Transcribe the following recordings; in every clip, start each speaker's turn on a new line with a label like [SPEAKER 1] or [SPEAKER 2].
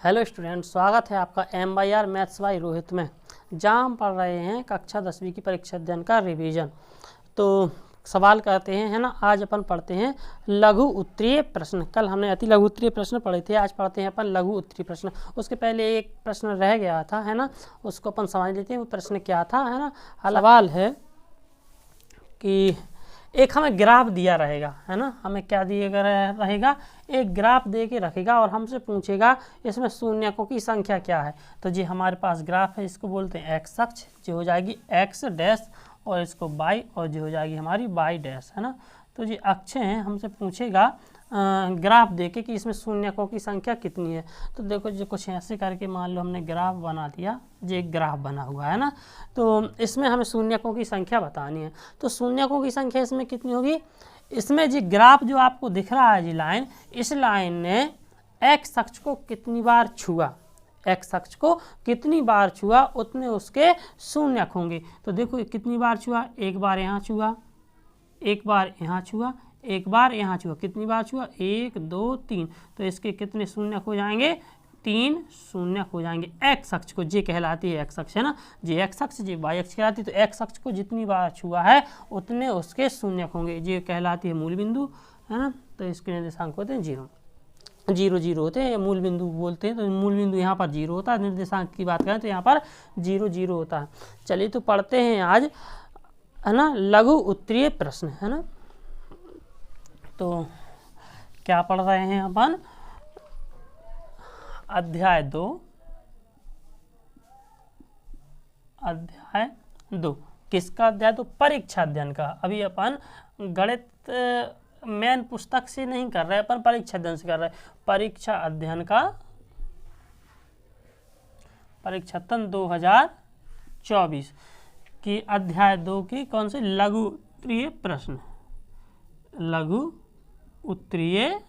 [SPEAKER 1] Hello student, स्वागत है आपका MYR मैथ्स बाय रोहित में, जहाँ हम पढ़ रहे हैं कक्षा 10वीं की परीक्षा अध्ययन का रिवीजन। तो सवाल करते हैं, है ना। आज अपन पढ़ते हैं लघु उत्तरीय प्रश्न। कल हमने अति लघु उत्तरीय प्रश्न पढ़े थे, आज पढ़ते हैं अपन लघु उत्तरीय प्रश्न। उसके पहले एक प्रश्न रह गया था, है ना, उसको अपन समझ लेते हैं। वो प्रश्न क्या था, है ना। सवाल है कि एक हमें ग्राफ दिया रहेगा, है ना। हमें क्या दिया रहेगा, एक ग्राफ दे के रखेगा और हमसे पूछेगा इसमें शून्यकों की संख्या क्या है। तो जी हमारे पास ग्राफ है, इसको बोलते हैं एक्स अक्ष, जो हो जाएगी एक्स डैश, और इसको वाई, और जो हो जाएगी हमारी वाई डैश, है ना। तो जी अक्ष हैं, हमसे पूछेगा ग्राफ देके कि इसमें शून्यकों की संख्या कितनी है। तो देखो जो कुछ ऐसे करके मान लो हमने ग्राफ बना दिया, जो एक ग्राफ बना हुआ है ना। तो इसमें हमें शून्यकों की संख्या बतानी है। तो शून्यकों की संख्या इसमें कितनी होगी, इसमें जी ग्राफ जो आपको दिख रहा है जी लाइन, इस लाइन ने एक्स अक्ष को कितनी बार छुआ, एक्स अक्ष को कितनी बार छुआ उतने उसके शून्यक होंगे। तो देखो कितनी बार छुआ, एक बार यहाँ छुआ, एक बार यहाँ छुआ, एक बार यहाँ छुआ, कितनी बार छुआ, 1 2 3। तो इसके कितने शून्यक हो जाएंगे, 3 शून्यक हो जाएंगे। एक्स अक्ष को जे कहलाती है एक्स अक्ष, है ना। जे एक्स अक्ष, जे वाई अक्ष कहलाती है। तो एक्स अक्ष को जितनी बार छुआ है उतने उसके शून्यक होंगे। जे कहलाती है मूल बिंदु, है ना। तो इसके निर्देशांक होते हैं 0 0 0 होते हैं, मूल बिंदु बोलते हैं। तो मूल बिंदु यहाँ पर 0 होता है। निर्देशांक की बात करें तो यहाँ पर 0 0 होता है। चलिए तो पढ़ते हैं आज, है ना, लघु उत्तरीय प्रश्न, है ना। तो क्या पढ़ रहे हैं अपन, अध्याय 2 किसका अध्याय, तो परीक्षा अध्ययन का। अभी अपन गणित मेन पुस्तक से नहीं कर रहे, अपन परीक्षा अध्ययन से कर रहे हैं। परीक्षा अध्ययन का परीक्षातन 2024 की अध्याय 2 की कौन से लघु उत्तरीय प्रश्न, लघु उत्तरीय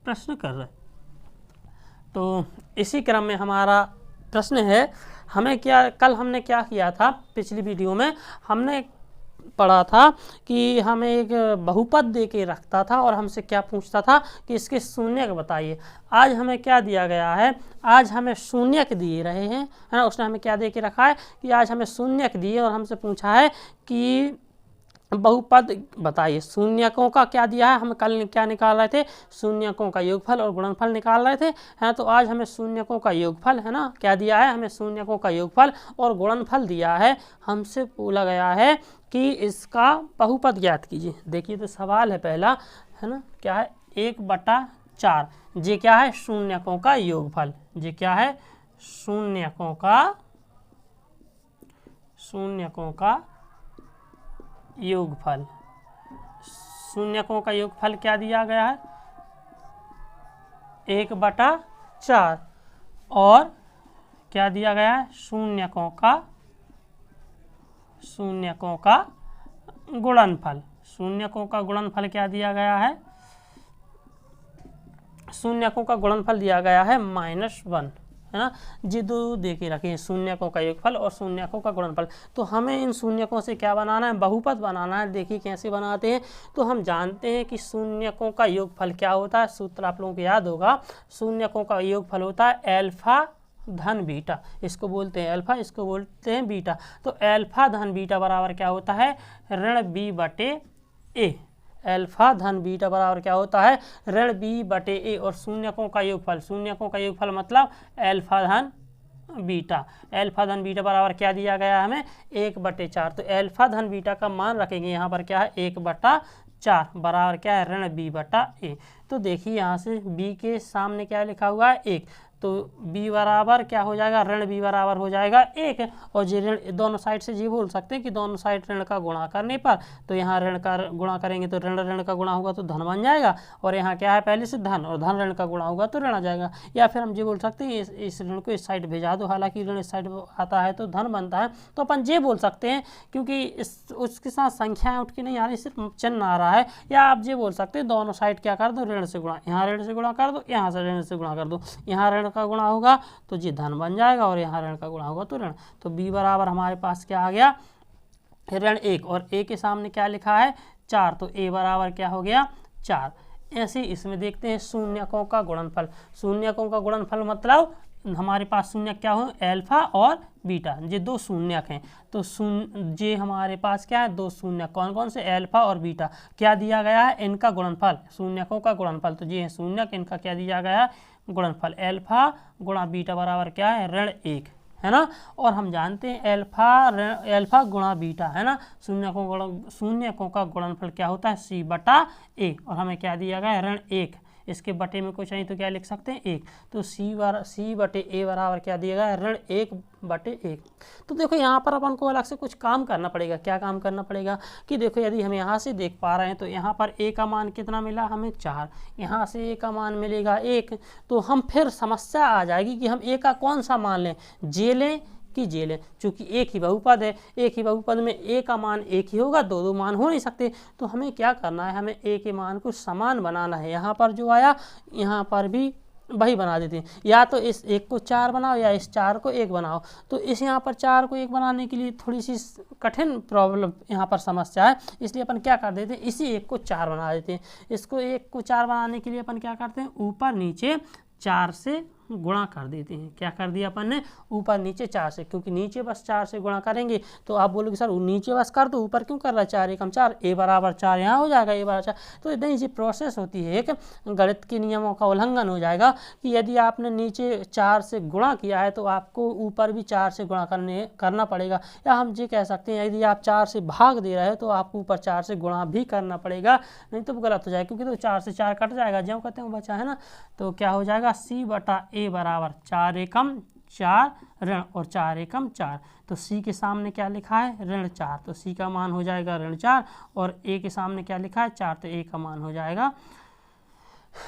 [SPEAKER 1] प्रश्न कर रहे। तो इसी क्रम में हमारा प्रश्न है, हमें क्या, कल हमने क्या किया था, पिछली वीडियो में हमने पढ़ा था कि हमें एक बहुपद दे के रखता था और हमसे क्या पूछता था कि इसके शून्यक बताइए। आज हमें क्या दिया गया है, आज हमें शून्यक दिए रहे हैं, है ना। उसने हमें क्या दे के रखा है कि आज हमें शून्यक दिए और हमसे पूछा है कि बहुपद बताइए। शून्यकों का क्या दिया है, हम कल क्या निकाल रहे थे, शून्यकों का योगफल और गुणनफल निकाल रहे थे, हैं। तो आज हमें शून्यकों का योगफल, है ना, क्या दिया है, हमें शून्यकों का योगफल और गुणनफल दिया है। हमसे बोला गया है कि इसका बहुपद ज्ञात कीजिए। देखिए तो सवाल है पहला, है ना, क्या है, 1/4। ये क्या है, शून्यकों का योगफल। ये क्या है, शून्यकों का योगफल। शून्यकों का योगफल क्या दिया गया है, 1/4। और क्या दिया गया है, शून्यकों का गुणनफल। शून्यकों का गुणनफल क्या दिया गया है, शून्यकों का गुणनफल दिया गया है -1, है ना। ये दो दे के रखे हैं, शून्यकों का योगफल और शून्यकों का गुणनफल। तो हमें इन शून्यकों से क्या बनाना है, बहुपद बनाना है। देखिए कैसे बनाते हैं। तो हम जानते हैं कि शून्यकों का योगफल क्या होता है, सूत्र आप लोगों को याद होगा। शून्यकों का योगफल होता है एल्फा धन बीटा, इसको बोलते हैं अल्फा, इसको बोलते हैं बीटा। तो एल्फा धन बीटा बराबर क्या होता है, ऋण b/a। एल्फा धन बीटा बराबर क्या होता है, ऋण b/a। और शून्यकों का योगफल, शून्यकों का योगफल मतलब एल्फा धन बीटा। एल्फा धन बीटा बराबर क्या दिया गया है हमें, 1/4। तो एल्फा धन बीटा का मान रखेंगे यहाँ पर क्या है, 1/4 बराबर क्या है, ऋण b/a। तो देखिए यहाँ से b के सामने क्या लिखा हुआ है, 1। तो b बराबर क्या हो जाएगा, ऋण b बराबर हो जाएगा 1। और ये ऋण दोनों साइड से ये बोल सकते हैं कि दोनों साइड ऋण का गुणा करने पर, तो यहाँ ऋण का गुणा करेंगे तो ऋण ऋण का गुणा होगा तो धन बन जाएगा। और यहाँ क्या है, पहले से धन, और धन ऋण का गुणा होगा तो ऋण आ जाएगा। या फिर हम ये बोल सकते हैं इस ऋण को इस साइड भेजा दो, हालांकि ऋण इस साइड आता है तो धन बनता है। तो अपन ये बोल सकते हैं क्योंकि उसके साथ संख्याएँ उठ के नहीं आ रही, सिर्फ चिन्ह आ रहा है। या आप ये बोल सकते हैं दोनों साइड क्या कर दो, ऋण से गुणा, यहाँ ऋण से गुणा कर दो, यहाँ से ऋण से गुणा कर दो। यहाँ ऋण का गुणा होगा तो ये धन बन जाएगा और यहाँ ऋण का गुणा होगा तो ऋण। तो b बराबर हमारे पास क्या आ गया, ऋण 1। और a के सामने क्या लिखा है, 4। तो a बराबर क्या हो गया, 4। ऐसे इसमें देखते हैं शून्यकों का गुणनफल। शून्यकों का गुणनफल मतलब हमारे पास शून्य क्या हो, अल्फा और बीटा, ये दो शून्यक हैं। तो ये हमारे पास क्या है, दो शून्यक, कौन कौन से, अल्फा और बीटा। क्या दिया गया है, इनका गुणनफल, शून्यकों का गुणनफल। तो ये है शून्यक, इनका क्या दिया गया है, गुणनफल। अल्फा गुणा बीटा बराबर क्या है, ऋण 1, है ना। और हम जानते हैं अल्फा गुणा बीटा, है ना, शून्यकों का गुणनफल क्या होता है, c/a। और हमें क्या दिया गया है, ऋण 1। इसके बटे में कुछ नहीं तो क्या लिख सकते हैं, 1। तो c/a बराबर क्या दिया गया है, ऋण 1/1। तो देखो यहाँ पर अपन को अलग से कुछ काम करना पड़ेगा। क्या काम करना पड़ेगा कि देखो यदि हम यहाँ से देख पा रहे हैं तो यहाँ पर a का मान कितना मिला हमें, 4। यहाँ से a का मान मिलेगा 1। तो हम फिर समस्या आ जाएगी कि हम a का कौन सा मान लें, जे लें कि जे लें। चूँकि एक ही बहुपद है, एक ही बहुपद में a का मान एक ही होगा, दो दो मान हो नहीं सकते। तो हमें क्या करना है, हमें a के मान को समान बनाना है। यहाँ पर जो आया यहाँ पर भी वही बना देते हैं, या तो इस 1 को 4 बनाओ या इस 4 को 1 बनाओ। तो इस यहाँ पर 4 को 1 बनाने के लिए थोड़ी सी कठिन प्रॉब्लम यहाँ पर समस्या है, इसलिए अपन क्या कर देते हैं, इसी 1 को 4 बना देते हैं। इसको 1 को 4 बनाने के लिए अपन क्या करते हैं, ऊपर नीचे 4 से गुणा कर देते हैं। क्या कर दिया अपन ने, ऊपर नीचे 4 से, क्योंकि नीचे बस 4 से गुणा करेंगे। तो आप बोलोगे सर नीचे बस कर दो, ऊपर क्यों कर रहा है, 4 एकम 4, a बराबर 4 यहाँ हो जाएगा, a बराबर 4। तो इतनी ये प्रोसेस होती है, एक गणित के नियमों का उल्लंघन हो जाएगा कि यदि आपने नीचे 4 से गुणा किया है तो आपको ऊपर भी 4 से गुणा करना पड़ेगा। या हम ये कह सकते हैं यदि आप 4 से भाग दे रहे हैं तो आपको ऊपर 4 से गुणा भी करना पड़ेगा, नहीं तो गलत हो जाएगा, क्योंकि तो 4 से 4 कट जाएगा, ज्यों कहते हैं बचा, है ना। तो क्या हो जाएगा, c/a बराबर 4 एकम 4 ऋण और 4 एकम 4। तो c के सामने क्या लिखा है, ऋण 4, तो c का मान हो जाएगा ऋण 4। और a के सामने क्या लिखा है, 4, तो a का मान हो जाएगा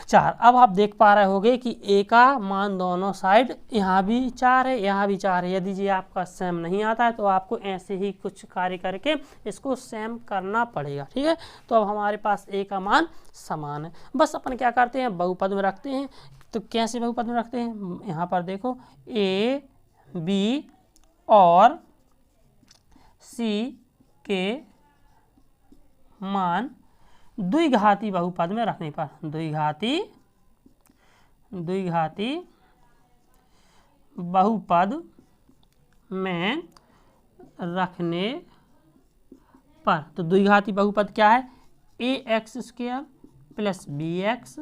[SPEAKER 1] 4। अब आप देख पा रहे होंगे कि a का मान दोनों साइड, यहाँ भी 4 है, यहाँ भी 4 है। यदि ये आपका सेम नहीं आता है तो आपको ऐसे ही कुछ कार्य करके इसको सेम करना पड़ेगा, ठीक है। तो अब हमारे पास a का मान समान है। बस अपन क्या करते हैं, बहुपद में रखते हैं। तो कैसे बहुपद में रखते हैं, यहाँ पर देखो a, b और c के मान द्विघाती बहुपद में रखने पर, द्विघाती बहुपद में रखने पर, तो द्विघाती बहुपद क्या है, ax² + bx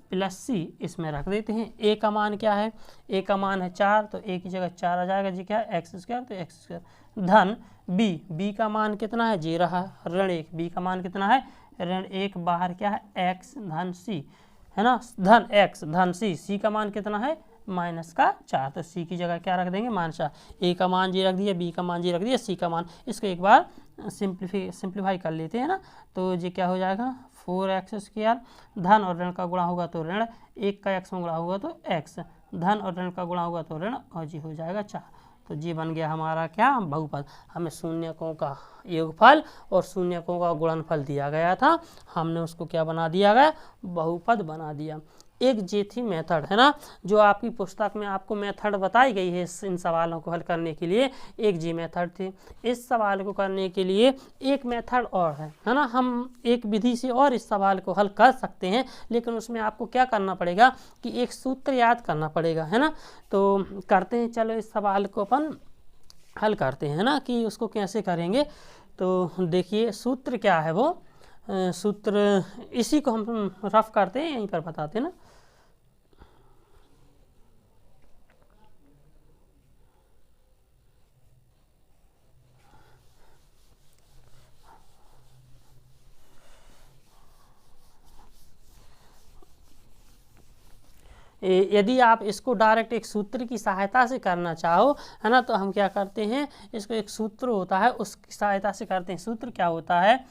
[SPEAKER 1] + c, इसमें रख देते हैं। a का मान क्या है, a का मान है 4, तो a की जगह 4 आ जाएगा, जी क्या है, x², तो x² धन b का मान कितना है, जी रहा ऋण 1, b का मान कितना है, ऋण 1, बाहर क्या है, x धन c, है ना, धन x धन c का मान कितना है, -4, तो c की जगह क्या रख देंगे, -4। a का मान जी रख दिया, b का मान जी रख दिया, c का मान, इसको एक बार सिंप्लीफाई कर लेते हैं ना। तो ये क्या हो जाएगा, 4x² धन और ऋण का गुणा होगा तो ऋण, 1 का x में गुणा होगा तो x, धन और ऋण का गुणा होगा तो ऋण, और जी हो जाएगा 4। तो जी बन गया हमारा क्या, बहुपद। हमें शून्यकों का योगफल और शून्यकों का गुणनफल दिया गया था, हमने उसको क्या बना दिया गया, बहुपद बना दिया। एक ये थी मेथड, है ना, जो आपकी पुस्तक में आपको मेथड बताई गई है इन सवालों को हल करने के लिए, एक जी मेथड थी। इस सवाल को करने के लिए एक मेथड और है ना, हम एक विधि से और इस सवाल को हल कर सकते हैं, लेकिन उसमें आपको क्या करना पड़ेगा कि एक सूत्र याद करना पड़ेगा, है ना। तो करते हैं, चलो इस सवाल को अपन हल करते हैं ना, कि उसको कैसे करेंगे। तो देखिए सूत्र क्या है, वो सूत्र इसी को हम रफ करते हैं, यहीं पर बताते हैं ना। यदि आप इसको डायरेक्ट एक सूत्र की सहायता से करना चाहो, है ना, तो हम क्या करते हैं, इसको एक सूत्र होता है उसकी सहायता से करते हैं। सूत्र क्या होता है,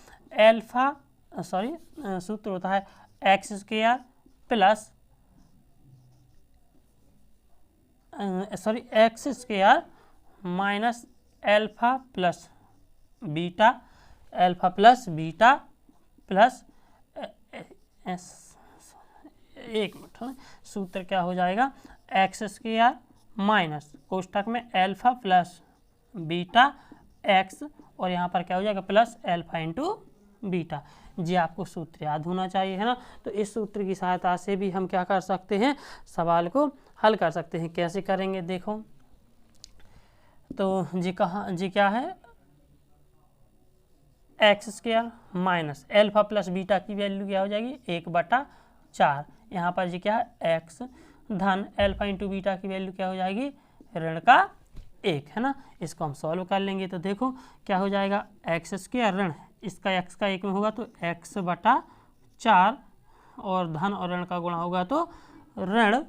[SPEAKER 1] सूत्र होता है x² minus alpha plus beta plus एक मिनट, सूत्र क्या हो जाएगा, x² माइनस कोष्ठक में अल्फा प्लस बीटा x, और यहाँ पर क्या हो जाएगा, प्लस अल्फा इंटू बीटा। जी आपको सूत्र याद होना चाहिए, है ना। तो इस सूत्र की सहायता से भी हम क्या कर सकते हैं, सवाल को हल कर सकते हैं। कैसे करेंगे देखो, तो जी क्या है, x² minus alpha plus beta की वैल्यू क्या हो जाएगी 1/4। यहाँ पर जी क्या है x धन एल्फा इंटू बीटा की वैल्यू क्या हो जाएगी ऋण का 1, है ना। इसको हम सॉल्व कर लेंगे तो देखो क्या हो जाएगा x² ऋण इसका x का 1 में होगा तो x/4 और धन और ऋण का गुणा होगा तो ऋण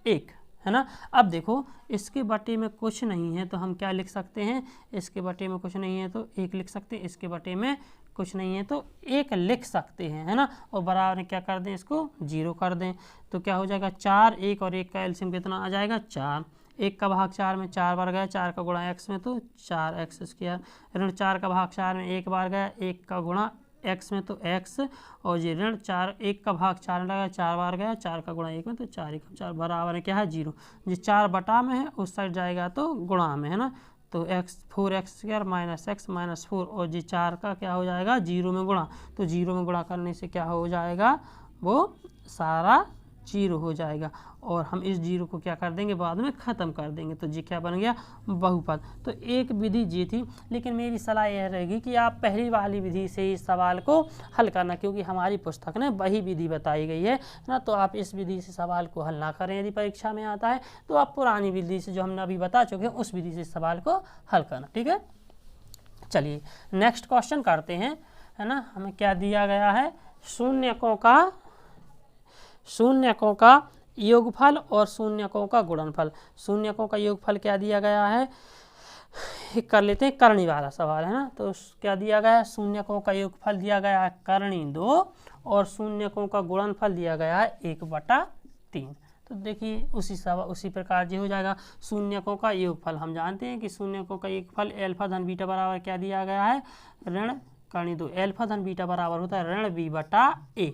[SPEAKER 1] 1, है ना। अब देखो इसके बटे में कुछ नहीं है तो हम क्या लिख सकते हैं, इसके बटे में कुछ नहीं है तो 1 लिख सकते हैं, इसके बटे में कुछ नहीं है तो 1 लिख सकते हैं, है ना। और बराबर क्या कर दें, इसको 0 कर दें तो क्या हो जाएगा 4, 1 और 1 का एलसीएम कितना आ जाएगा 4। 1 का भाग 4 में 4 बार गया, 4 का गुणा x में तो 4x², ऋण 4 का भाग 4 में 1 बार गया, 1 का गुणा x में तो x, और ये ऋण 4 1 का भाग 4 में लगा 4 बार गया, 4 का गुणा 1 में तो 4 1 4 बराबर है क्या है 0। ये 4 बटा में है उस साइड जाएगा तो गुणा में, है ना। तो x4x² माइनस x माइनस 4 और जी 4 का क्या हो जाएगा 0 में गुणा, तो 0 में गुणा करने से क्या हो जाएगा वो सारा 0 हो जाएगा और हम इस 0 को क्या कर देंगे बाद में ख़त्म कर देंगे। तो जी क्या बन गया बहुपद। तो एक विधि जी थी, लेकिन मेरी सलाह यह रहेगी कि आप पहली वाली विधि से ही सवाल को हल करना, क्योंकि हमारी पुस्तक में वही विधि बताई गई है ना। तो आप इस विधि से सवाल को हल ना करें, यदि परीक्षा में आता है तो आप पुरानी विधि से जो हमने अभी बता चुके हैं उस विधि से सवाल को हल करना, ठीक है। चलिए नेक्स्ट क्वेश्चन करते हैं, है ना। हमें क्या दिया गया है, शून्यकों का योगफल और शून्यकों का गुणनफल। शून्यकों का योगफल क्या दिया गया है, कर लेते हैं, करनी वाला सवाल है ना। तो क्या दिया गया है, शून्यकों का योगफल दिया गया है करनी 2 और शून्यकों का गुणनफल दिया गया है 1/3। तो देखिए उसी प्रकार जो हो जाएगा शून्यकों का योगफल। हम जानते हैं कि शून्यकों का योगफल एल्फा धन बीटा बराबर क्या दिया गया है ऋण करनी 2, एल्फा धन बीटा बराबर होता है ऋण b/a,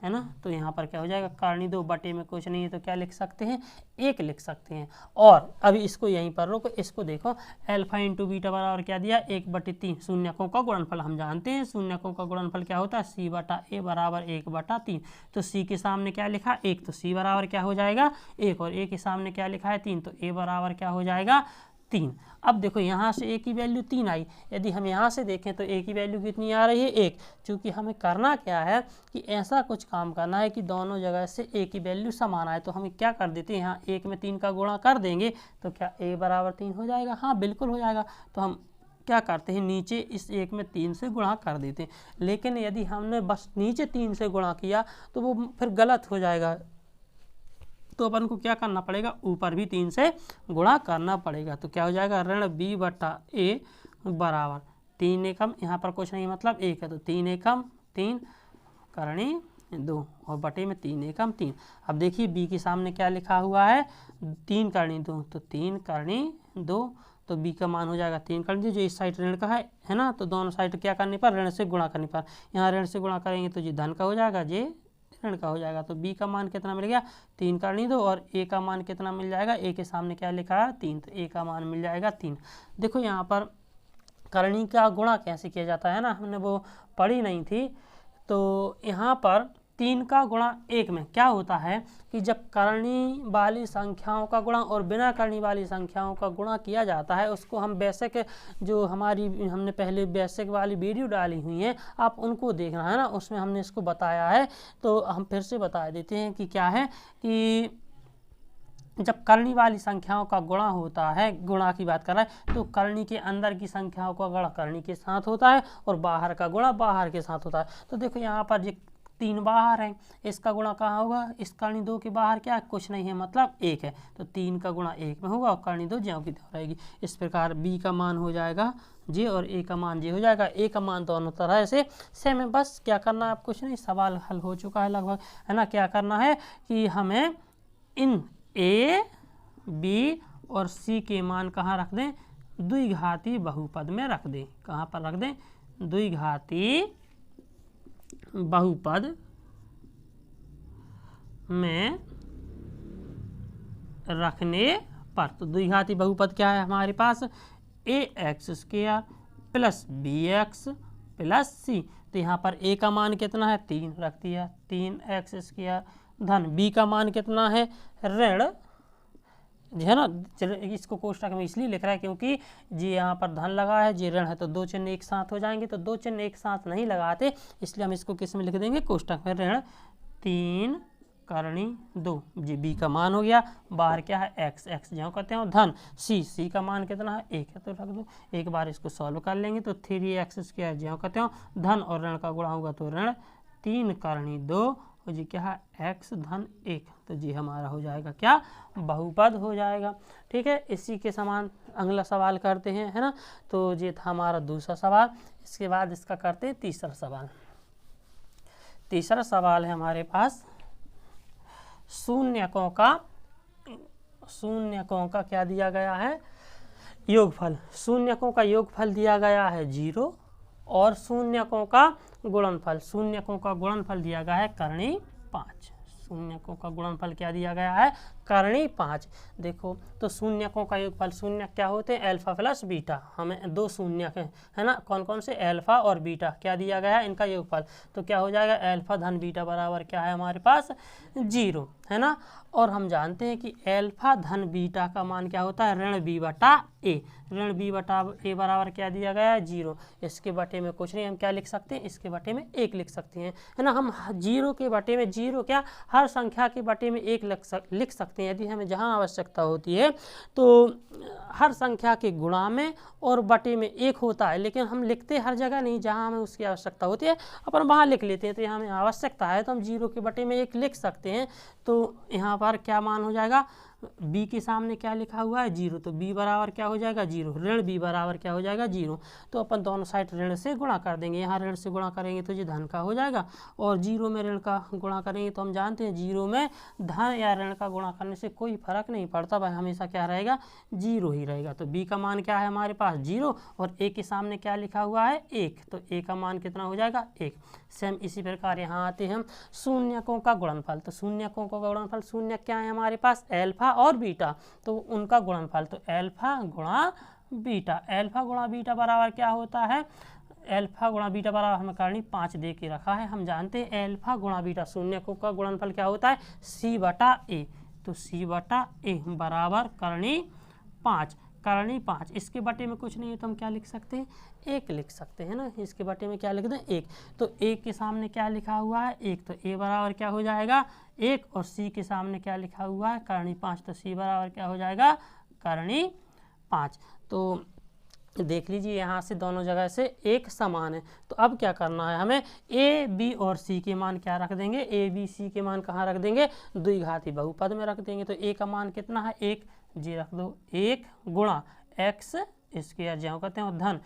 [SPEAKER 1] है ना। तो यहाँ पर क्या हो जाएगा करनी 2 बटे में कुछ नहीं है तो क्या लिख सकते हैं 1 लिख सकते हैं। और अभी इसको यहीं पर रोको, इसको देखो एल्फा इंटू बीटा बराबर क्या दिया 1/3। शून्यकों का गुणनफल हम जानते हैं, शून्यकों का गुणनफल क्या होता है c/a बराबर 1/3। तो c के सामने क्या लिखा 1 तो c बराबर क्या हो जाएगा 1, और a के सामने क्या लिखा है 3 तो a बराबर क्या हो जाएगा 3। अब देखो यहाँ से a की वैल्यू 3 आई, यदि हम यहाँ से देखें तो a की वैल्यू कितनी आ रही है 1। चूँकि हमें करना क्या है कि ऐसा कुछ काम करना है कि दोनों जगह से a की वैल्यू समान आए, तो हम क्या कर देते हैं यहाँ 1 में 3 का गुणा कर देंगे तो क्या a बराबर 3 हो जाएगा, हाँ बिल्कुल हो जाएगा। तो हम क्या करते हैं नीचे इस 1 में 3 से गुणा कर देते हैं, लेकिन यदि हमने बस नीचे 3 से गुणा किया तो वो फिर गलत हो जाएगा। तो अपन को क्या करना पड़ेगा ऊपर भी 3 से गुणा करना पड़ेगा। तो क्या हो जाएगा ऋण b/a बराबर 3 एकम, यहाँ पर कुछ नहीं मतलब 1 है तो 3 एकम 3 करनी 2 और बटे में 3 एकम 3। अब देखिए b के सामने क्या लिखा हुआ है 3 करनी 2, तो 3 करनी 2, तो b का मान हो जाएगा 3 करनी 2, जो इस साइड ऋण का है ना। तो दोनों साइड क्या करने पर ऋण से गुणा करने पर, यहाँ ऋण से गुणा करेंगे तो जी धन का हो जाएगा, जे ऋण का हो जाएगा। तो b का मान कितना मिल गया 3 करनी 2 और a का मान कितना मिल जाएगा, a के सामने क्या लिखा है 3 तो a का मान मिल जाएगा 3। देखो यहाँ पर करनी का गुणा कैसे किया जाता है ना, हमने वो पढ़ी नहीं थी। तो यहाँ पर 3 का गुणा 1 में क्या होता है कि जब करनी वाली संख्याओं का गुणा और बिना करनी वाली संख्याओं का गुणा किया जाता है, उसको हम बेसिक जो हमने पहले बेसिक वाली वीडियो डाली हुई है आप उनको देखना है ना, उसमें हमने इसको बताया है। तो हम फिर से बता देते हैं कि क्या है कि जब करनी वाली संख्याओं का गुणा होता है, गुणा की बात कर रहा है, तो करनी के अंदर की संख्याओं का गुणा करनी के साथ होता है और बाहर का गुणा बाहर के साथ होता है। तो देखो यहाँ पर ये 3 बाहर है, इसका गुणा कहाँ होगा, इस करनी 2 के बाहर क्या कुछ नहीं है मतलब 1 है, तो 3 का गुणा 1 में होगा और करनी 2 ज्यों की त्यों रहेगी। इस प्रकार b का मान हो जाएगा जे और a का मान जे हो जाएगा। a का मान दोनों तरह से सेम है, बस क्या करना है आप कुछ नहीं, सवाल हल हो चुका है लगभग, है ना। क्या करना है कि हमें इन a b और c के मान कहाँ रख दें, द्विघाती बहुपद में रख दें। कहाँ पर रख दें, द्विघाती बहुपद में रखने पर। तो द्विघाती बहुपद क्या है हमारे पास, ax² + bx प्लस सी। तो यहाँ पर a का मान कितना है 3 रख दिया, 3x² धन b का मान कितना है ऋण, है ना, इसको कोष्टक में इसलिए लिख रहा है क्योंकि जी यहाँ पर धन लगा है, जी ऋण है, तो दो चिन्ह एक साथ हो जाएंगे, तो दो चिन्ह एक साथ नहीं लगाते, इसलिए हम इसको किस में लिख देंगे कोष्टक में, ऋण 3 करणी 2 जी b का मान हो गया, बाहर क्या है x जो कहते हैं धन, c का मान कितना है 1 है, तो रख दो। एक बार इसको सॉल्व कर लेंगे तो 3x² जो कहते हैं धन और ऋण का गुणा होगा तो ऋण 3 करणी 2 और जी क्या है x धन 1, तो जी हमारा हो जाएगा क्या बहुपद हो जाएगा। ठीक है, इसी के समान अगला सवाल करते हैं, है ना। तो ये था हमारा दूसरा सवाल। इसके बाद इसका करते हैं तीसरा सवाल। तीसरा सवाल है हमारे पास शून्यकों का क्या दिया गया है योगफल। शून्यकों का योगफल दिया गया है 0 और शून्यकों का गुणनफल, शून्यकों का गुणनफल दिया गया है करणी 5। शून्यकों का गुणनफल क्या दिया गया है करणी 5। देखो तो शून्यकों का योगफल, शून्य क्या होते हैं अल्फा प्लस बीटा, हमें दो शून्य है ना, कौन कौन से अल्फा और बीटा, क्या दिया गया है इनका योगफल, तो क्या हो जाएगा अल्फा धन बीटा बराबर क्या है हमारे पास 0, है ना। और हम जानते हैं कि अल्फा धन बीटा का मान क्या होता है ऋण b बटा a, ऋण b बटा a बराबर क्या दिया गया है 0। इसके बटे में कुछ नहीं, हम क्या लिख सकते हैं इसके बटे में 1 लिख सकते हैं, है ना। हम 0 के बटे में 0 क्या हर संख्या के बटे में 1 लिख सकते हैं यदि हमें जहाँ आवश्यकता होती है। तो हर संख्या के गुणा में और बटे में 1 होता है, लेकिन हम लिखते हर जगह नहीं, जहाँ हमें उसकी आवश्यकता होती है अपन वहाँ लिख लेते हैं। तो यहाँ हमें आवश्यकता है तो हम 0 के बटे में 1 लिख सकते हैं। तो यहाँ पर क्या मान हो जाएगा b के सामने क्या लिखा हुआ है 0, तो b बराबर क्या हो जाएगा 0, ऋण b बराबर क्या हो जाएगा 0। तो अपन दोनों साइड ऋण से गुणा कर देंगे, यहाँ ऋण से गुणा करेंगे तो ये धन का हो जाएगा और 0 में ऋण का गुणा करेंगे तो हम जानते हैं 0 में धन या ऋण का गुणा करने से कोई फर्क नहीं पड़ता भाई, हमेशा क्या रहेगा 0 ही रहेगा। तो b का मान क्या है हमारे पास 0 और a के सामने क्या लिखा हुआ है 1, तो a का मान कितना हो जाएगा 1। सेम इसी प्रकार यहाँ आते हैं हम शून्यकों का गुणनफल। तो शून्यकों का गुणनफल, शून्य क्या है हमारे पास अल्फा और बीटा, तो उनका गुणनफल तो अल्फा गुणा बीटा, अल्फा गुणा बीटा बराबर क्या होता है अल्फा गुणा बीटा बराबर हमें करणी 5 दे के रखा है। हम जानते हैं अल्फा गुणा बीटा शून्यकों का गुणनफल क्या होता है c बटा a, तो c बटा a बराबर करणी 5, करणी 5। इसके बटे में कुछ नहीं है तो हम क्या लिख सकते हैं 1 लिख सकते हैं ना, इसके बटे में क्या लिख दें 1। तो 1 के सामने क्या लिखा हुआ है 1, तो a बराबर क्या हो जाएगा 1 और c के सामने क्या लिखा हुआ है करणी 5, तो c बराबर क्या हो जाएगा करणी 5। तो देख लीजिए यहाँ से दोनों जगह से एक समान है। तो अब क्या करना है हमें a b और c के मान क्या रख देंगे a b c के मान कहाँ रख देंगे द्विघाती बहुपद में रख देंगे। तो a का मान कितना है 1, जी रख दो 1 गुणा x स्क्वायर जो कहते हैं धन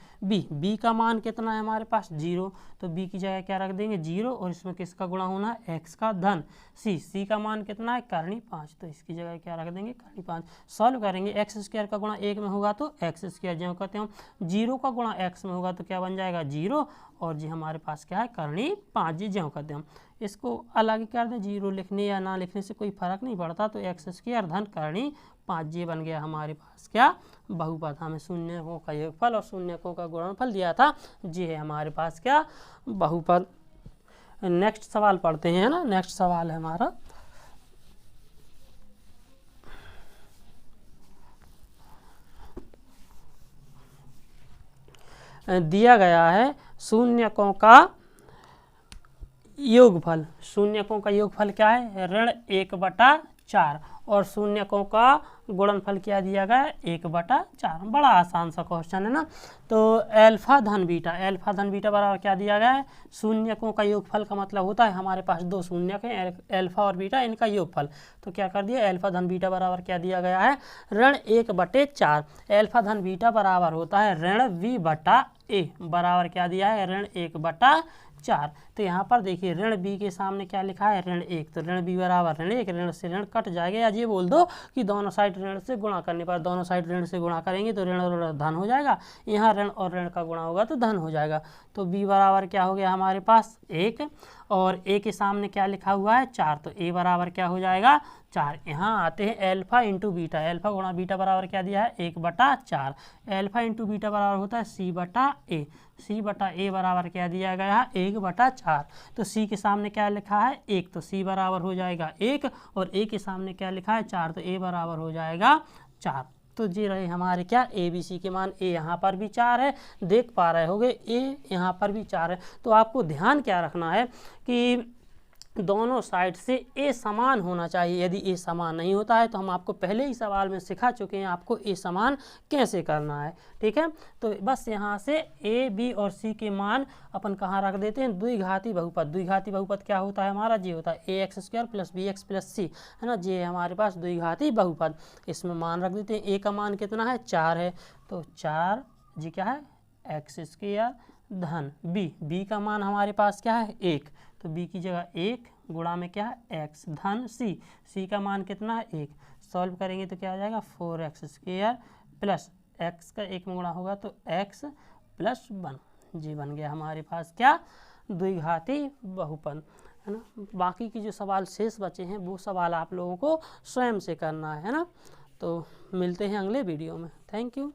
[SPEAKER 1] b का मान कितना है हमारे पास 0, तो b की जगह क्या रख देंगे 0 और इसमें किसका गुणा होना है x का धन c का मान कितना है करणी 5, तो इसकी जगह क्या रख देंगे करणी 5। सॉल्व करेंगे x स्क्वायर का गुणा 1 में होगा तो x स्क्वायर जो कहते हैं 0 का गुणा x में होगा तो क्या बन जाएगा 0 और जी हमारे पास क्या है करणी 5 जी जो कहते हैं। इसको अलग कर दें, 0 लिखने या ना लिखने से कोई फर्क नहीं पड़ता, तो x स्क्वायर धन करणी 5 जी बन गया हमारे पास क्या बहुपद। हमें शून्यकों का योगफल और शून्यकों का गुणनफल दिया था, जी है हमारे पास क्या बहुपद। नेक्स्ट सवाल पढ़ते हैं ना। नेक्स्ट सवाल है हमारा दिया गया है शून्यकों का योगफल। शून्यकों का योगफल क्या है ऋण 1/4 और शून्यकों का गुणनफल क्या दिया गया है 1/4। बड़ा आसान सा क्वेश्चन है ना। तो अल्फा धन बीटा बराबर क्या दिया गया है शून्यकों का योगफल का मतलब होता है हमारे पास दो शून्यक हैं अल्फा और बीटा, इनका योगफल। तो क्या कर दिया अल्फा धन बीटा बराबर क्या दिया गया है ऋण 1/4। अल्फा धन बीटा बराबर होता है ऋण v/a बराबर क्या दिया है ऋण 1/4। तो यहाँ पर देखिए ऋण b के सामने क्या लिखा है ऋण 1, तो ऋण b बराबर ऋण 1, ऋण से ऋण कट जाएगा, या ये बोल दो कि दोनों साइड ऋण से गुणा करने पर दोनों साइड ऋण से गुणा करेंगे तो ऋण और धन हो जाएगा, यहाँ ऋण और ऋण का गुणा होगा तो धन हो जाएगा। तो b बराबर क्या हो गया हमारे पास 1 और ए के सामने क्या लिखा हुआ है 4, तो ए बराबर क्या हो जाएगा 4। यहाँ आते हैं एल्फा इंटू बीटा, एल्फा गुणा बीटा बराबर क्या दिया है 1/4। एल्फा इंटू बीटा बराबर होता है c/a, c/a बराबर क्या दिया गया है 1/4। तो c के सामने क्या लिखा है 1, तो c बराबर हो जाएगा 1, और a के सामने क्या लिखा है 4, तो a बराबर हो जाएगा 4। तो ये रहे हमारे क्या ए बी सी के मान। ए यहाँ पर भी 4 है, देख पा रहे होगे, ए यहाँ पर भी 4 है। तो आपको ध्यान क्या रखना है कि दोनों साइड से ए समान होना चाहिए। यदि ए समान नहीं होता है तो हम आपको पहले ही सवाल में सिखा चुके हैं आपको ए समान कैसे करना है, ठीक है। तो बस यहाँ से ए बी और सी के मान अपन कहाँ रख देते हैं, द्विघाती बहुपद। द्विघाती बहुपद क्या होता है हमारा, ये होता है ax² + bx + c, है ना, ये हमारे पास द्विघाती बहुपद। इसमें मान रख देते हैं। ए का मान कितना है 4 है, तो 4 जी क्या है x² धन बी का मान हमारे पास क्या है 1, तो b की जगह 1 गुणा में क्या है x धन c का मान कितना है 1। सॉल्व करेंगे तो क्या हो जाएगा 4x² प्लस x का 1 में गुणा होगा तो x + 1, जी बन गया हमारे पास क्या द्विघाती बहुपद, है ना। बाकी की जो सवाल शेष बचे हैं वो सवाल आप लोगों को स्वयं से करना है ना। तो मिलते हैं अगले वीडियो में। Thank you.